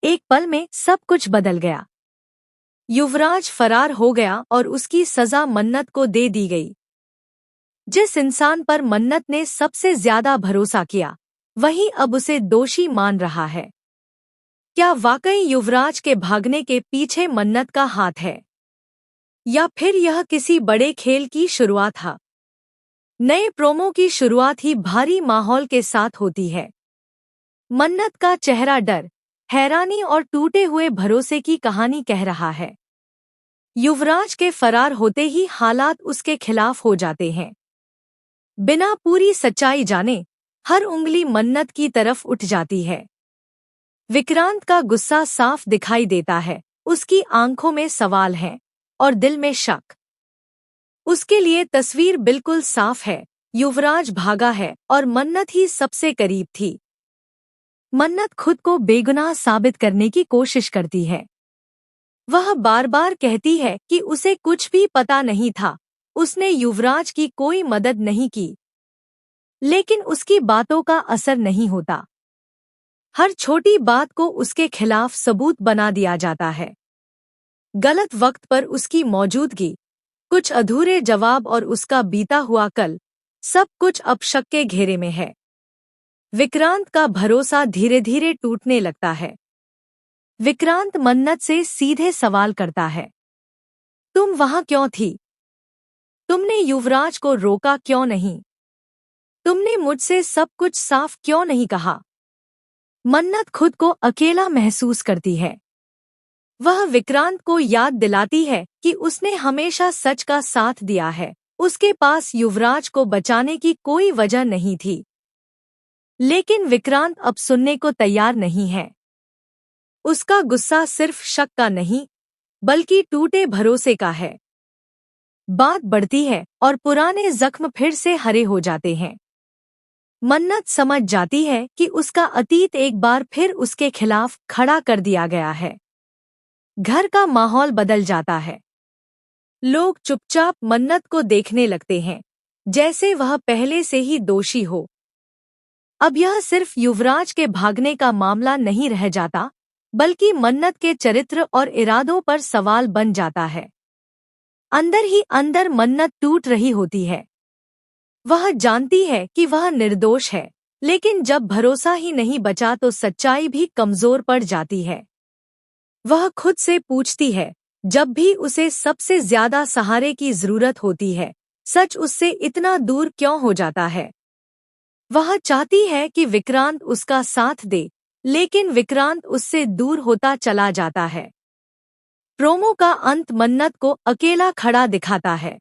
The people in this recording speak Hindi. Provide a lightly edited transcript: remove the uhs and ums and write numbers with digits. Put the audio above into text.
एक पल में सब कुछ बदल गया। युवराज फरार हो गया और उसकी सजा मन्नत को दे दी गई। जिस इंसान पर मन्नत ने सबसे ज्यादा भरोसा किया, वही अब उसे दोषी मान रहा है। क्या वाकई युवराज के भागने के पीछे मन्नत का हाथ है, या फिर यह किसी बड़े खेल की शुरुआत है? नए प्रोमो की शुरुआत ही भारी माहौल के साथ होती है। मन्नत का चेहरा डर, हैरानी और टूटे हुए भरोसे की कहानी कह रहा है। युवराज के फरार होते ही हालात उसके खिलाफ हो जाते हैं। बिना पूरी सच्चाई जाने हर उंगली मन्नत की तरफ उठ जाती है। विक्रांत का गुस्सा साफ दिखाई देता है, उसकी आंखों में सवाल हैं और दिल में शक। उसके लिए तस्वीर बिल्कुल साफ है, युवराज भागा है और मन्नत ही सबसे करीब थी। मन्नत खुद को बेगुनाह साबित करने की कोशिश करती है। वह बार बार कहती है कि उसे कुछ भी पता नहीं था, उसने युवराज की कोई मदद नहीं की। लेकिन उसकी बातों का असर नहीं होता। हर छोटी बात को उसके खिलाफ सबूत बना दिया जाता है। गलत वक्त पर उसकी मौजूदगी, कुछ अधूरे जवाब और उसका बीता हुआ कल, सब कुछ अब शक के घेरे में है। विक्रांत का भरोसा धीरे धीरे टूटने लगता है। विक्रांत मन्नत से सीधे सवाल करता है, तुम वहां क्यों थी? तुमने युवराज को रोका क्यों नहीं? तुमने मुझसे सब कुछ साफ क्यों नहीं कहा? मन्नत खुद को अकेला महसूस करती है। वह विक्रांत को याद दिलाती है कि उसने हमेशा सच का साथ दिया है। उसके पास युवराज को बचाने की कोई वजह नहीं थी। लेकिन विक्रांत अब सुनने को तैयार नहीं है। उसका गुस्सा सिर्फ शक का नहीं, बल्कि टूटे भरोसे का है। बात बढ़ती है और पुराने जख्म फिर से हरे हो जाते हैं। मन्नत समझ जाती है कि उसका अतीत एक बार फिर उसके खिलाफ खड़ा कर दिया गया है। घर का माहौल बदल जाता है। लोग चुपचाप मन्नत को देखने लगते हैं, जैसे वह पहले से ही दोषी हो। अब यह सिर्फ युवराज के भागने का मामला नहीं रह जाता, बल्कि मन्नत के चरित्र और इरादों पर सवाल बन जाता है। अंदर ही अंदर मन्नत टूट रही होती है। वह जानती है कि वह निर्दोष है, लेकिन जब भरोसा ही नहीं बचा तो सच्चाई भी कमजोर पड़ जाती है। वह खुद से पूछती है, जब भी उसे सबसे ज्यादा सहारे की जरूरत होती है, सच उससे इतना दूर क्यों हो जाता है? वह चाहती है कि विक्रांत उसका साथ दे, लेकिन विक्रांत उससे दूर होता चला जाता है। प्रोमो का अंत मन्नत को अकेला खड़ा दिखाता है।